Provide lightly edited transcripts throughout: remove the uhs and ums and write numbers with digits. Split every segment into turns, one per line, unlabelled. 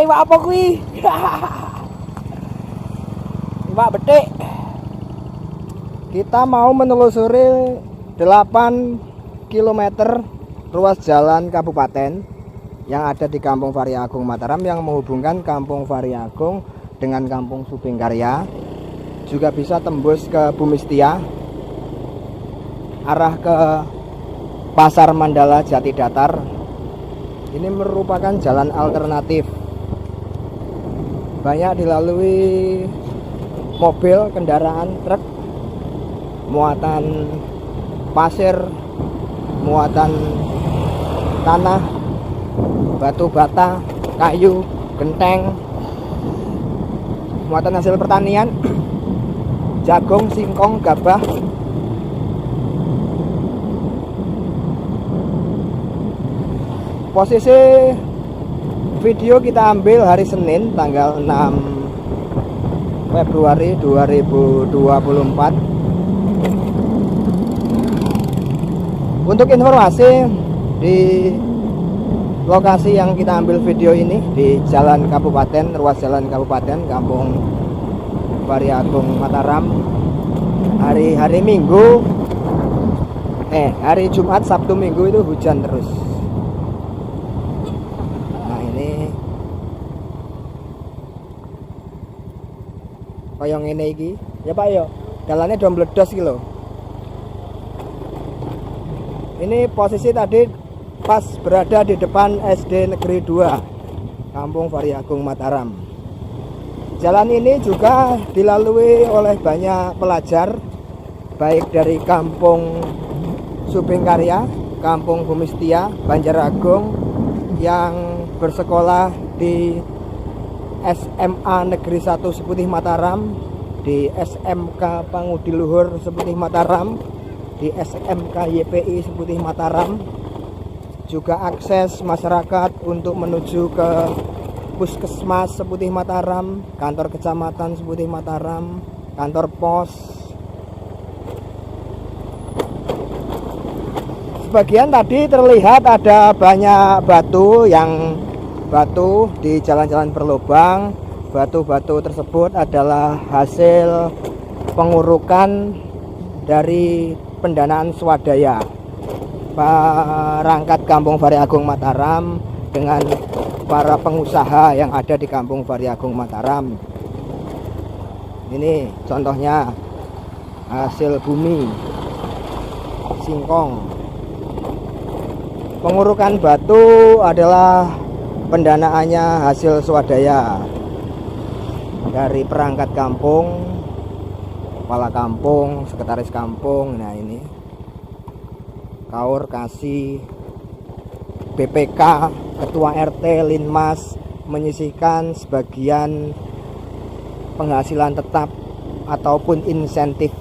Iwak apa kuwi? Iwak betik. Kita mau menelusuri 8 km ruas jalan kabupaten yang ada di Kampung Varya Agung Mataram, yang menghubungkan Kampung Varya Agung dengan Kampung Subingkarya. Juga bisa tembus ke Bumi Setia, arah ke Pasar Mandala Jati Datar. Ini merupakan jalan alternatif, banyak dilalui mobil, kendaraan truk muatan pasir, muatan tanah, batu bata, kayu, genteng, muatan hasil pertanian, jagung, singkong, gabah. Posisi video kita ambil hari Senin tanggal 6 Februari 2024. Untuk informasi, di lokasi yang kita ambil video ini di jalan kabupaten, ruas jalan kabupaten Kampung Varya Agung Mataram, hari Minggu, hari Jumat, Sabtu, Minggu itu hujan terus. Nah, ini koyong ini iki ya Pak yo, jalannya udah meledos gitu loh. Ini posisi tadi pas berada di depan SD Negeri 2 Kampung Varya Agung Mataram. Jalan ini juga dilalui oleh banyak pelajar, baik dari Kampung Subingkarya, Kampung Bumi Setia, Banjaragung, yang bersekolah di SMA Negeri 1 Seputih Mataram, di SMK Pangudi Luhur Seputih Mataram, di SMK YPI Seputih Mataram. Juga akses masyarakat untuk menuju ke Puskesmas Seputih Mataram, kantor kecamatan Seputih Mataram, kantor pos. Sebagian tadi terlihat ada banyak batu di jalan-jalan berlubang. Batu-batu tersebut adalah hasil pengurukan dari pendanaan swadaya perangkat Kampung Varya Agung Mataram dengan para pengusaha yang ada di Kampung Varya Agung Mataram. Ini contohnya hasil bumi, singkong. Pengurukan batu adalah pendanaannya hasil swadaya dari perangkat kampung, kepala kampung, sekretaris kampung. Nah, ini Kaur, Kasih, BPK, Ketua RT, Linmas menyisihkan sebagian penghasilan tetap ataupun insentif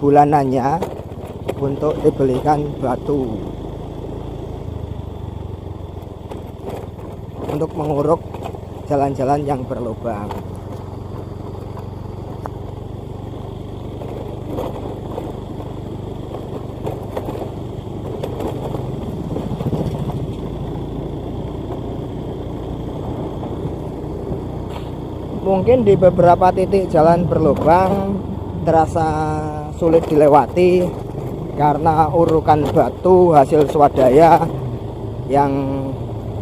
bulanannya untuk dibelikan batu untuk menguruk jalan-jalan yang berlubang. Mungkin di beberapa titik jalan berlubang terasa sulit dilewati karena urukan batu hasil swadaya yang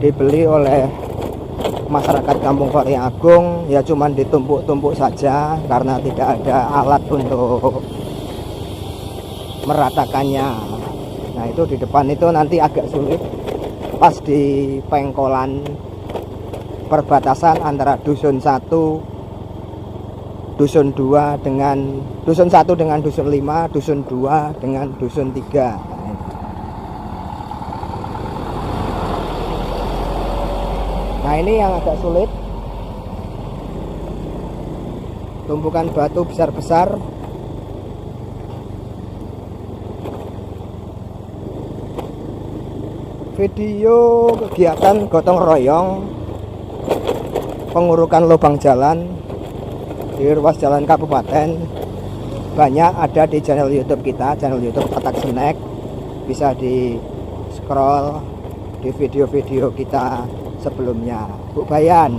dibeli oleh masyarakat Kampung Varya Agung ya cuman ditumpuk-tumpuk saja karena tidak ada alat untuk meratakannya. Nah, itu di depan itu nanti agak sulit pas di pengkolan perbatasan antara dusun 1, dusun 2 dengan dusun 1 dengan dusun 5, dusun 2 dengan dusun 3. Nah, ini yang agak sulit. Tumpukan batu besar-besar. Video kegiatan gotong royong pengurukan lubang jalan di ruas jalan kabupaten banyak ada di channel YouTube kita, channel YouTube Tatak Snack. Bisa di scroll di video-video kita sebelumnya. Bu Bayan.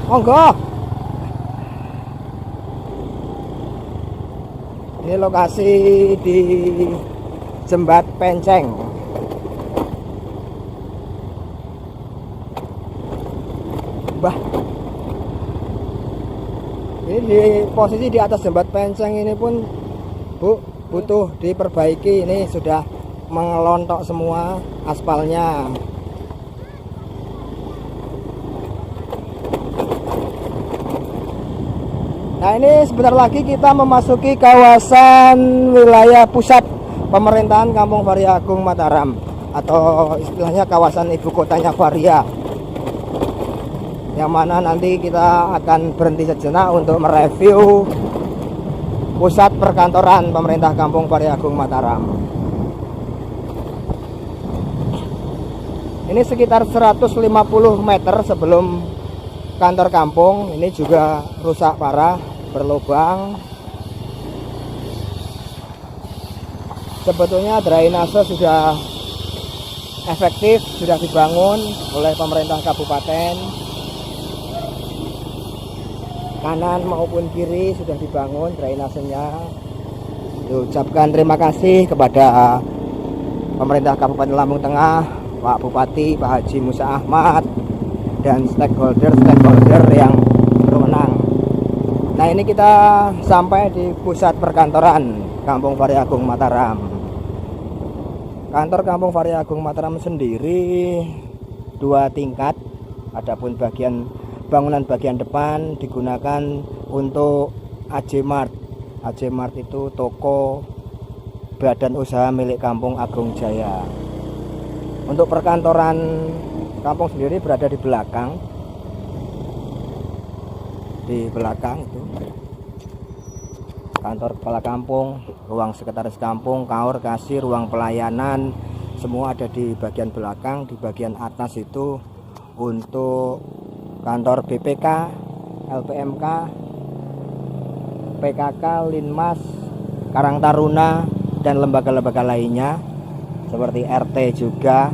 Monggo. Ini lokasi di Jembat Penceng. Bah. Ini di posisi di atas Jembat Penceng ini pun, Bu, butuh diperbaiki. Ini sudah mengelontok semua aspalnya. Nah, ini sebentar lagi kita memasuki kawasan wilayah pusat pemerintahan Kampung Varia Agung Mataram, atau istilahnya kawasan ibu kotanya Varia, yang mana nanti kita akan berhenti sejenak untuk mereview pusat perkantoran pemerintah Kampung Varia Agung Mataram. Ini sekitar 150 meter sebelum kantor kampung. Ini juga rusak parah, berlubang. Sebetulnya drainase sudah efektif, sudah dibangun oleh pemerintah kabupaten. Kanan maupun kiri sudah dibangun drainasenya. Diucapkan terima kasih kepada pemerintah Kabupaten Lampung Tengah, Pak Bupati, Pak Haji Musa Ahmad, dan stakeholder yang berwenang. Nah, ini kita sampai di pusat perkantoran Kampung Varia Agung Mataram. Kantor Kampung Varia Agung Mataram sendiri 2 tingkat. Adapun bangunan bagian depan digunakan untuk AJ Mart. AJ Mart itu toko badan usaha milik Kampung Agung Jaya. Untuk perkantoran kampung sendiri berada di belakang. Di belakang itu kantor kepala kampung, ruang sekretaris kampung, kaur, kasir, ruang pelayanan, semua ada di bagian belakang. Di bagian atas itu untuk kantor BPK, LPMK, PKK, Linmas, Karang Taruna, dan lembaga-lembaga lainnya seperti RT juga.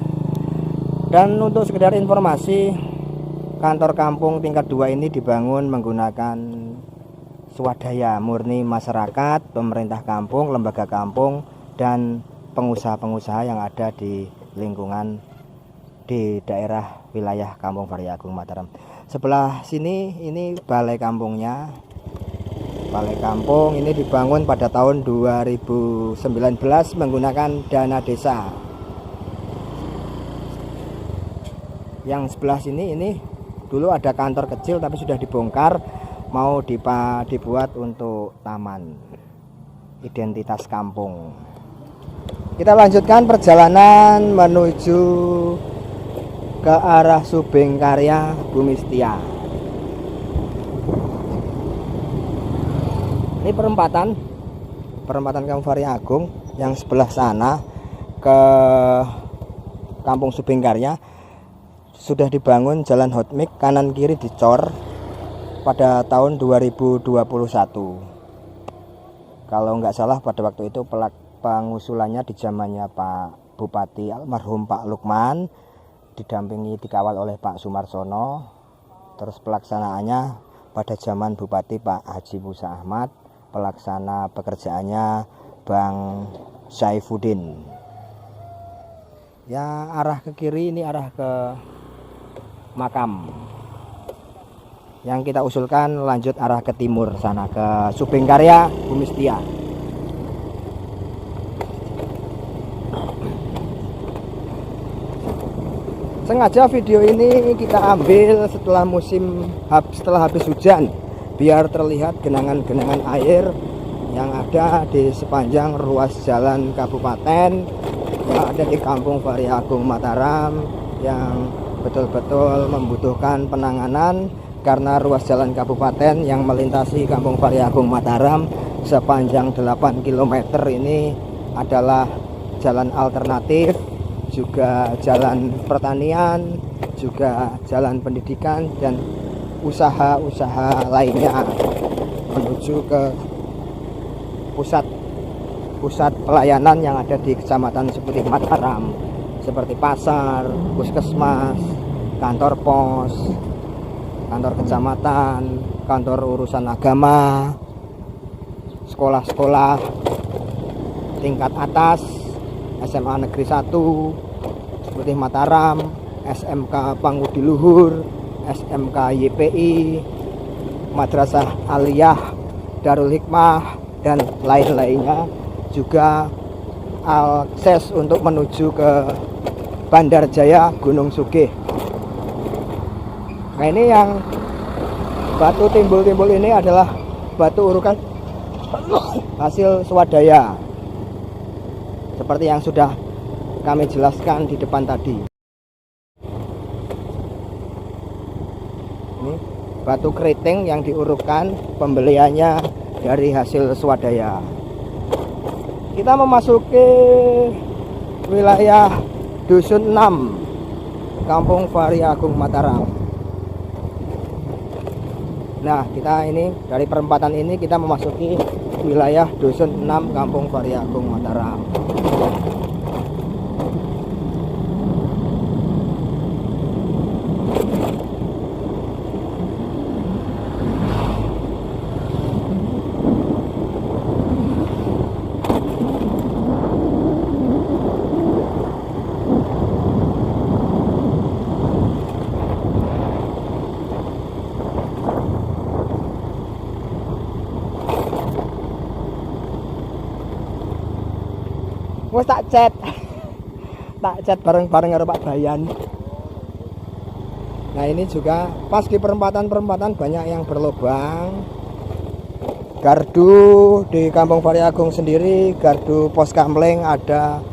Dan untuk sekedar informasi, kantor kampung tingkat 2 ini dibangun menggunakan swadaya murni masyarakat, pemerintah kampung, lembaga kampung, dan pengusaha-pengusaha yang ada di lingkungan di daerah wilayah Kampung Varia Agung Mataram. Sebelah sini ini balai kampungnya. Balai kampung ini dibangun pada tahun 2019 menggunakan dana desa. Yang sebelah sini ini dulu ada kantor kecil tapi sudah dibongkar, mau dibuat untuk taman identitas kampung. Kita lanjutkan perjalanan menuju ke arah Subeng Karya Bumi Setia. Ini perempatan Kampung Varia Agung. Yang sebelah sana ke Kampung Subeng Karya sudah dibangun jalan hotmix, kanan kiri dicor pada tahun 2021. Kalau nggak salah pada waktu itu pengusulannya di zamannya Pak Bupati almarhum Pak Lukman, dikawal oleh Pak Sumarsono. Terus pelaksanaannya pada zaman Bupati Pak Haji Musa Ahmad, pelaksana pekerjaannya Bang Saifuddin. Ya, arah ke kiri ini arah ke makam. Yang kita usulkan lanjut arah ke timur sana ke Subeng Karya Bumi Setia. Sengaja video ini kita ambil setelah habis hujan, biar terlihat genangan-genangan air yang ada di sepanjang ruas jalan kabupaten yang ada di Kampung Varia Agung Mataram, yang betul-betul membutuhkan penanganan karena ruas jalan kabupaten yang melintasi Kampung Varia Agung Mataram sepanjang 8 km ini adalah jalan alternatif, juga jalan pertanian, juga jalan pendidikan dan usaha-usaha lainnya menuju ke pusat pelayanan yang ada di kecamatan seperti Mataram, seperti pasar, puskesmas, kantor pos, kantor kecamatan, kantor urusan agama, sekolah-sekolah tingkat atas, SMA Negeri 1 seperti Mataram, SMK Pangudi Luhur, SMK YPI, Madrasah Aliyah, Darul Hikmah, dan lain-lainnya, juga akses untuk menuju ke Bandar Jaya Gunung Sugih. Nah, ini yang batu timbul-timbul ini adalah batu urukan hasil swadaya, seperti yang sudah kami jelaskan di depan tadi. Ini batu keriting yang diurukkan, pembeliannya dari hasil swadaya. Kita memasuki wilayah Dusun 6, Kampung Fahri Agung Mataram. Nah, kita ini dari perempatan ini kita memasuki wilayah Dusun 6, Kampung Fahri Agung Mataram. Wes tak chat bareng-bareng karo Pak Bayan. Nah, ini juga pas di perempatan-perempatan banyak yang berlobang. Gardu di Kampung Fahri Agung sendiri, gardu pos kamling ada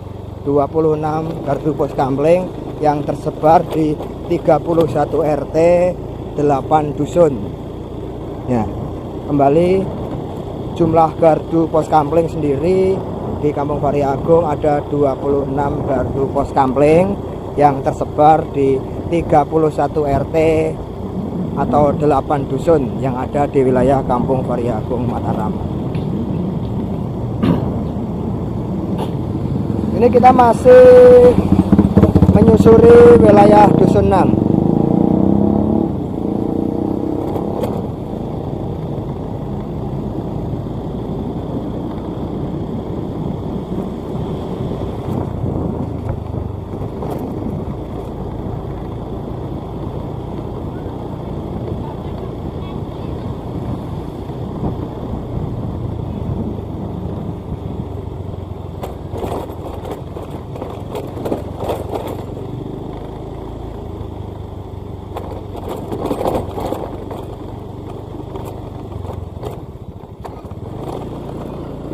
26 gardu pos kamling yang tersebar di 31 RT 8 dusun. Ya, kembali jumlah gardu pos kamling sendiri di Kampung Fahri Agung ada 26 gardu pos kamling yang tersebar di 31 RT atau 8 dusun yang ada di wilayah Kampung Fahri Agung Mataram. Ini kita masih menyusuri wilayah Dusun 6.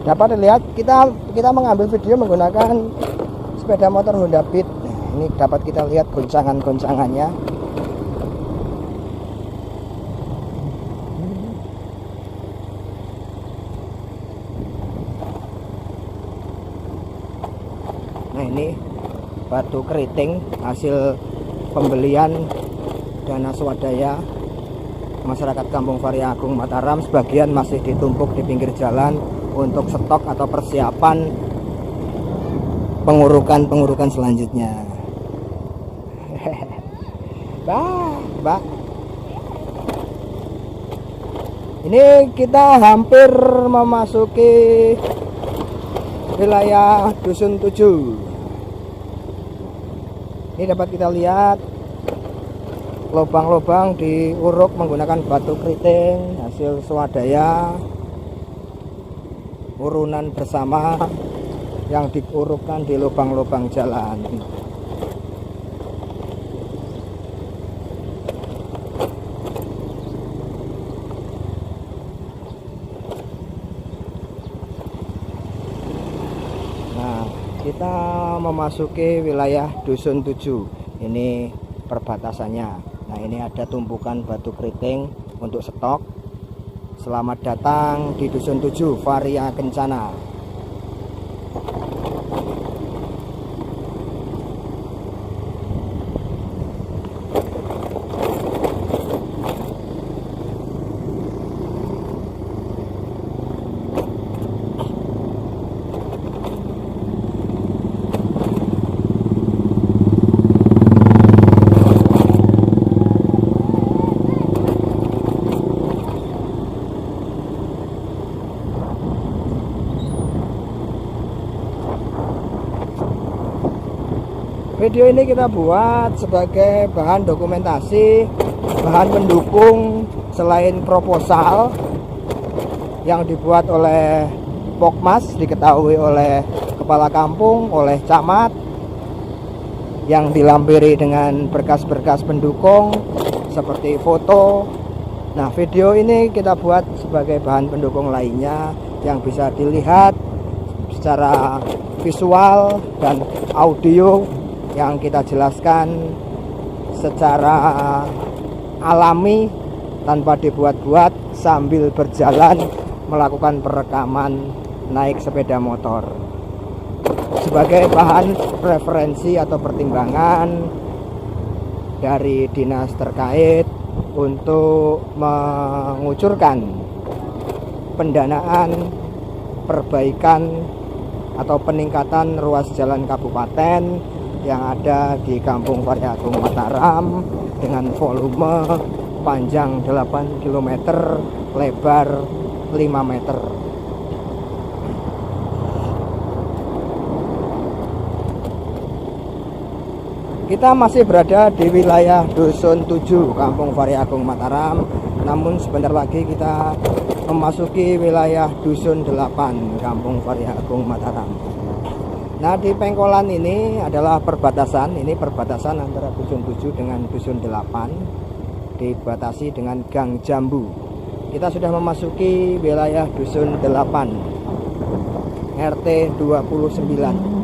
Dapat dilihat kita mengambil video menggunakan sepeda motor Honda Beat. Ini dapat kita lihat goncangan-goncangannya. Nah, ini batu keriting hasil pembelian dana swadaya masyarakat Kampung Fahri Agung Mataram. Sebagian masih ditumpuk di pinggir jalan untuk stok atau persiapan pengurukan selanjutnya. Mbak. Ini kita hampir memasuki wilayah Dusun 7. Ini dapat kita lihat lubang-lubang diuruk menggunakan batu keriting hasil swadaya, urunan bersama yang diurukkan di lubang-lubang jalan. Nah, kita memasuki wilayah Dusun 7. Ini perbatasannya. Nah, ini ada tumpukan batu keriting untuk stok. Selamat datang di Dusun 7 Varia Kencana. video ini kita buat sebagai bahan dokumentasi, bahan pendukung selain proposal yang dibuat oleh Pokmas, diketahui oleh kepala kampung, oleh camat, yang dilampiri dengan berkas-berkas pendukung seperti foto. Nah, video ini kita buat sebagai bahan pendukung lainnya yang bisa dilihat secara visual dan audio, yang kita jelaskan secara alami tanpa dibuat-buat sambil berjalan melakukan perekaman naik sepeda motor sebagai bahan referensi atau pertimbangan dari dinas terkait untuk mengucurkan pendanaan perbaikan atau peningkatan ruas jalan kabupaten yang ada di Kampung Variagung Mataram dengan volume panjang 8 km, lebar 5 meter. Kita masih berada di wilayah Dusun 7 Kampung Variagung Mataram, namun sebentar lagi kita memasuki wilayah Dusun 8 Kampung Variagung Mataram. Nah, di pengkolan ini adalah perbatasan, ini perbatasan antara Dusun 7 dengan Dusun 8, dibatasi dengan Gang Jambu. Kita sudah memasuki wilayah Dusun 8 RT 29.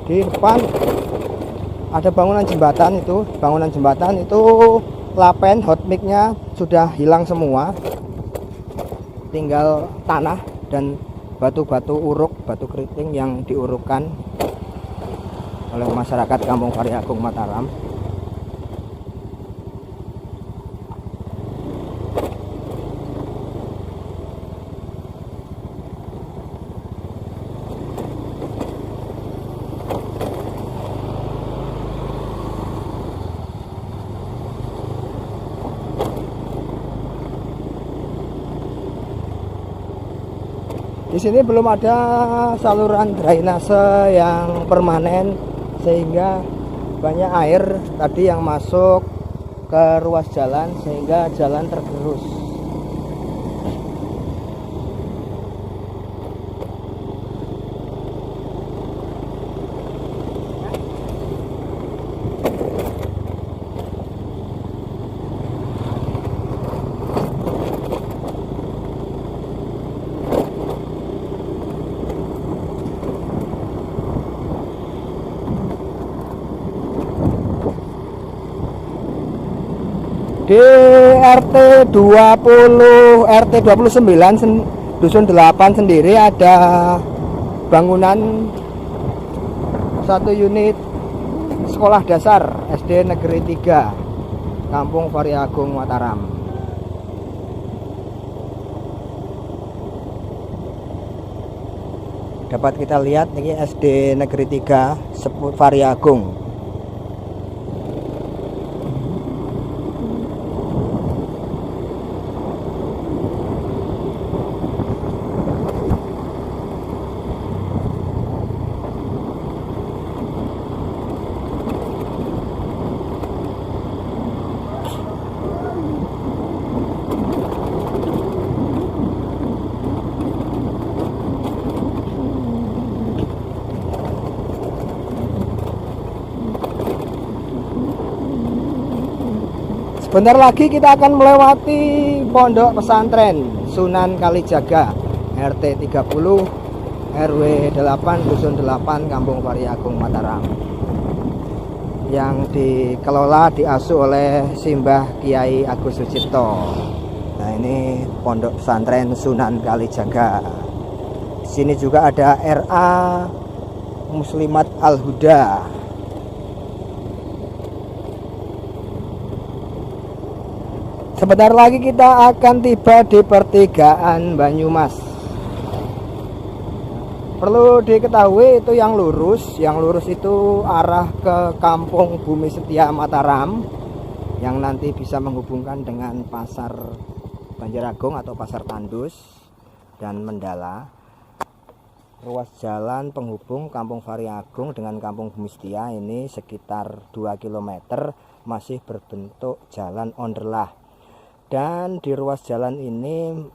Di depan ada bangunan jembatan itu lapen hot mic-nya sudah hilang semua, tinggal tanah dan batu-batu uruk, batu keriting yang diurukkan oleh masyarakat Kampung Variagung Mataram. Di sini belum ada saluran drainase yang permanen, sehingga banyak air tadi yang masuk ke ruas jalan sehingga jalan tergerus. Di RT 20 RT 29 Dusun 8 sendiri ada bangunan 1 unit sekolah dasar SD Negeri 3 Kampung Variagung Mataram. Dapat kita lihat ini SD Negeri 3 Variagung. Sebentar lagi kita akan melewati pondok pesantren Sunan Kalijaga RT 30 RW 8 Dusun 8 Kampung Variagung Mataram, yang dikelola diasuh oleh Simbah Kiai Agus Sucipto. Nah, ini pondok pesantren Sunan Kalijaga. Di sini juga ada RA Muslimat Al-Huda. Sebentar lagi kita akan tiba di pertigaan Banyumas. Perlu diketahui itu yang lurus itu arah ke Kampung Bumi Setia Mataram, yang nanti bisa menghubungkan dengan Pasar Banjaragung atau Pasar Tandus dan Mendala. Ruas jalan penghubung Kampung Variagung dengan Kampung Bumi Setia ini sekitar 2 km, masih berbentuk jalan onderlah. Dan di ruas jalan ini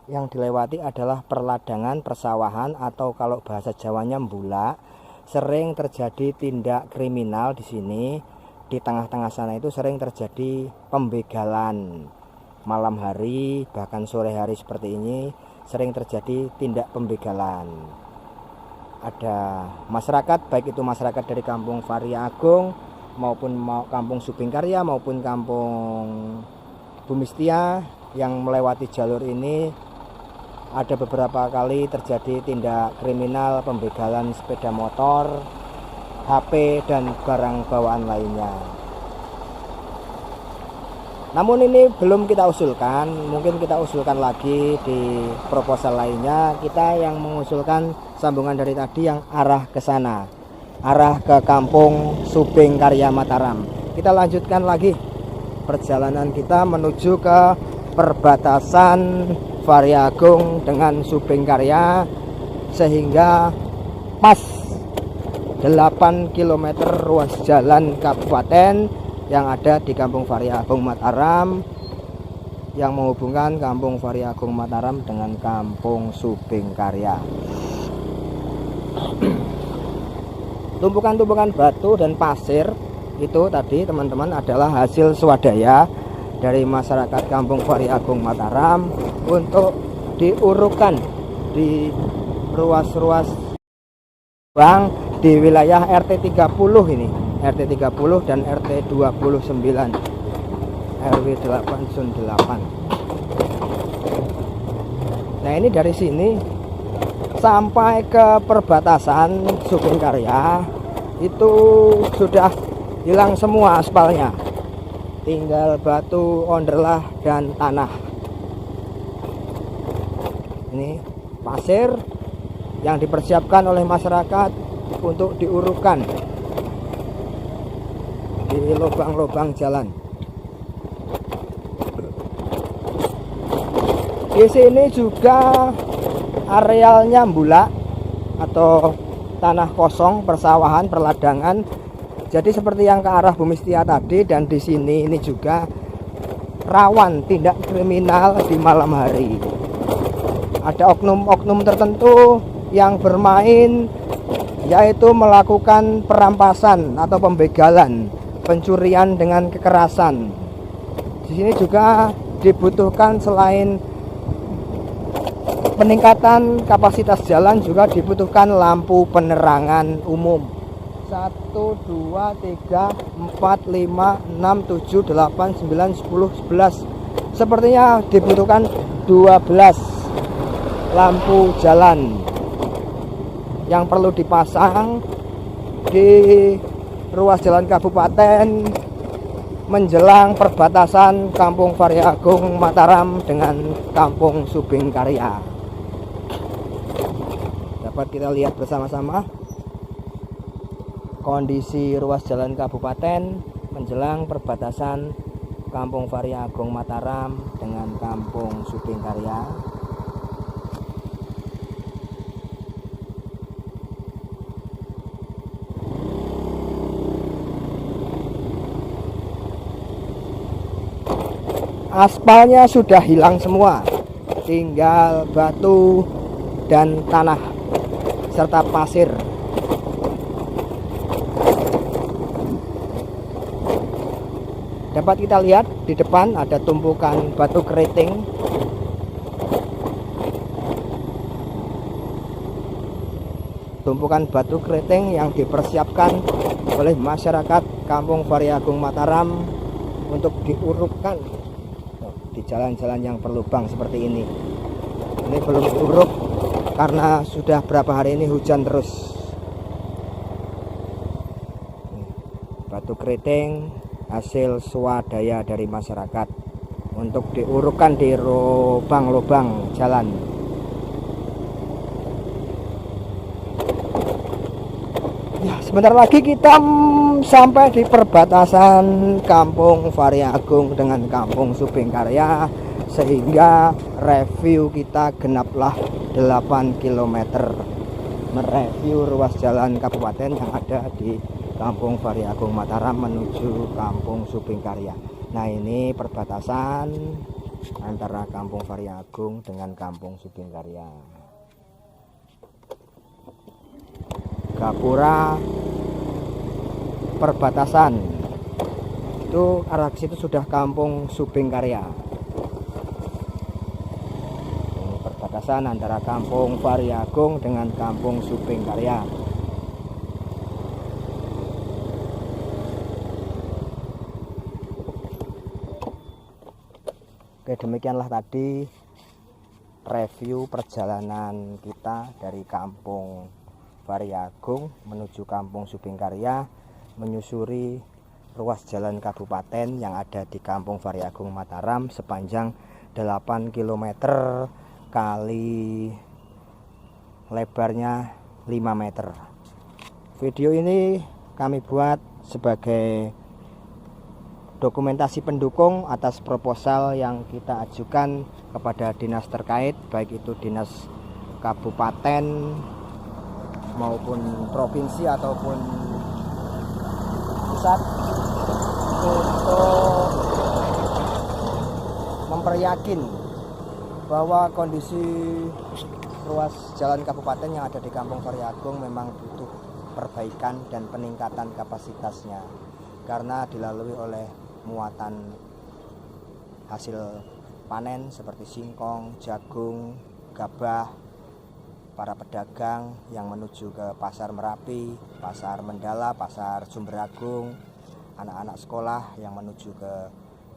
yang dilewati adalah perladangan persawahan, atau kalau bahasa Jawanya mbula. Sering terjadi tindak kriminal di sini. Di tengah-tengah sana itu sering terjadi pembegalan malam hari, bahkan sore hari seperti ini sering terjadi tindak pembegalan. Ada masyarakat, baik itu masyarakat dari Kampung Variagung maupun Kampung Subingkarya maupun Kampung Bumi Setia yang melewati jalur ini. Ada beberapa kali terjadi tindak kriminal, pembegalan sepeda motor, HP, dan barang bawaan lainnya. Namun ini belum kita usulkan, mungkin kita usulkan lagi di proposal lainnya. Kita yang mengusulkan sambungan dari tadi yang arah ke sana, arah ke Kampung Subingkarya Mataram. Kita lanjutkan lagi perjalanan kita menuju ke perbatasan Variagung dengan Subingkarya, sehingga pas 8 km ruas jalan kabupaten yang ada di Kampung Variagung Mataram, yang menghubungkan Kampung Variagung Mataram dengan Kampung Subingkarya. Tumpukan-tumpukan batu dan pasir itu tadi teman-teman adalah hasil swadaya dari masyarakat Kampung Variagung Mataram untuk diurukkan di ruas-ruas bang di wilayah RT 30 ini, RT 30 dan RT 29 RW 8 Zon 8. Nah, ini dari sini sampai ke perbatasan Subingkarya itu sudah hilang semua aspalnya, tinggal batu, onderlah, dan tanah. Ini pasir yang dipersiapkan oleh masyarakat untuk diurukkan di lubang-lubang jalan. Di sini juga arealnya mbula atau tanah kosong, persawahan, perladangan. Jadi seperti yang ke arah Bumi Setia tadi, dan di sini ini juga rawan tindak kriminal di malam hari. Ada oknum-oknum tertentu yang bermain, yaitu melakukan perampasan atau pembegalan, pencurian dengan kekerasan. Di sini juga dibutuhkan selain peningkatan kapasitas jalan, juga dibutuhkan lampu penerangan umum. 1, 2, 3, 4, 5, 6, 7, 8, 9, 10, 11. Sepertinya dibutuhkan 12 lampu jalan yang perlu dipasang di ruas jalan kabupaten menjelang perbatasan Kampung Variagung Mataram dengan Kampung Subingkarya. Dapat kita lihat bersama-sama kondisi ruas jalan kabupaten menjelang perbatasan Kampung Variagung Mataram dengan Kampung Subingkarya. Aspalnya sudah hilang semua, tinggal batu dan tanah serta pasir. Dapat kita lihat di depan ada tumpukan batu keriting. Tumpukan batu keriting yang dipersiapkan oleh masyarakat Kampung Variagung Mataram untuk diurukkan di jalan-jalan yang berlubang seperti ini. Ini belum diuruk karena sudah berapa hari ini hujan terus. Batu keriting hasil swadaya dari masyarakat untuk diurukkan di lubang-lubang jalan. sebentar lagi kita sampai di perbatasan Kampung Variagung dengan Kampung Subingkarya, sehingga review kita genaplah 8 km mereview ruas jalan kabupaten yang ada di Kampung Variagung Mataram menuju Kampung Subingkarya. Nah, ini perbatasan antara Kampung Variagung dengan Kampung Subingkarya. Gapura perbatasan itu arah situ sudah Kampung Subingkarya. Ini perbatasan antara Kampung Variagung dengan Kampung Subingkarya. Oke, demikianlah tadi review perjalanan kita dari Kampung Variagung menuju Kampung Subingkarya, menyusuri ruas jalan kabupaten yang ada di Kampung Variagung Mataram sepanjang 8 km kali lebarnya 5 meter. Video ini kami buat sebagai dokumentasi pendukung atas proposal yang kita ajukan kepada dinas terkait, baik itu dinas kabupaten maupun provinsi ataupun pusat, untuk memperyakin bahwa kondisi ruas jalan kabupaten yang ada di Kampung Variagung memang butuh perbaikan dan peningkatan kapasitasnya, karena dilalui oleh muatan hasil panen seperti singkong, jagung, gabah, para pedagang yang menuju ke Pasar Merapi, Pasar Mendala, Pasar Sumberagung, anak-anak sekolah yang menuju ke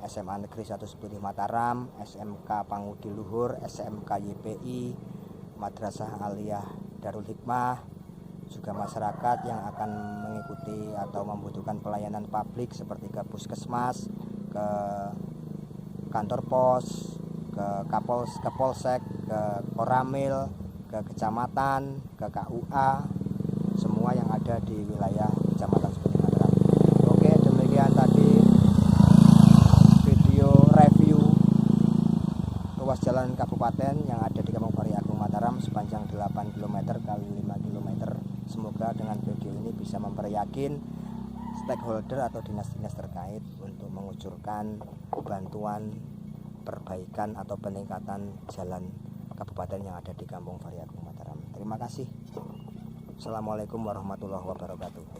SMA Negeri 1 Seputih Mataram, SMK Pangudi Luhur, SMK YPI, Madrasah Aliyah Darul Hikmah, juga masyarakat yang akan mengikuti atau membutuhkan pelayanan publik seperti ke puskesmas, ke kantor pos, ke Kapolsek, ke Koramil, ke kecamatan, ke KUA, semua yang ada di wilayah Kecamatan Seputih Mataram. Oke, demikian tadi video review ruas jalan kabupaten yang ada di Kampung Variagung Mataram sepanjang 8 km kali 5 km. Semoga dengan video ini bisa memperyakin stakeholder atau dinas-dinas terkait untuk mengucurkan bantuan perbaikan atau peningkatan jalan kabupaten yang ada di Kampung Variagung Mataram. Terima kasih. Assalamualaikum warahmatullahi wabarakatuh.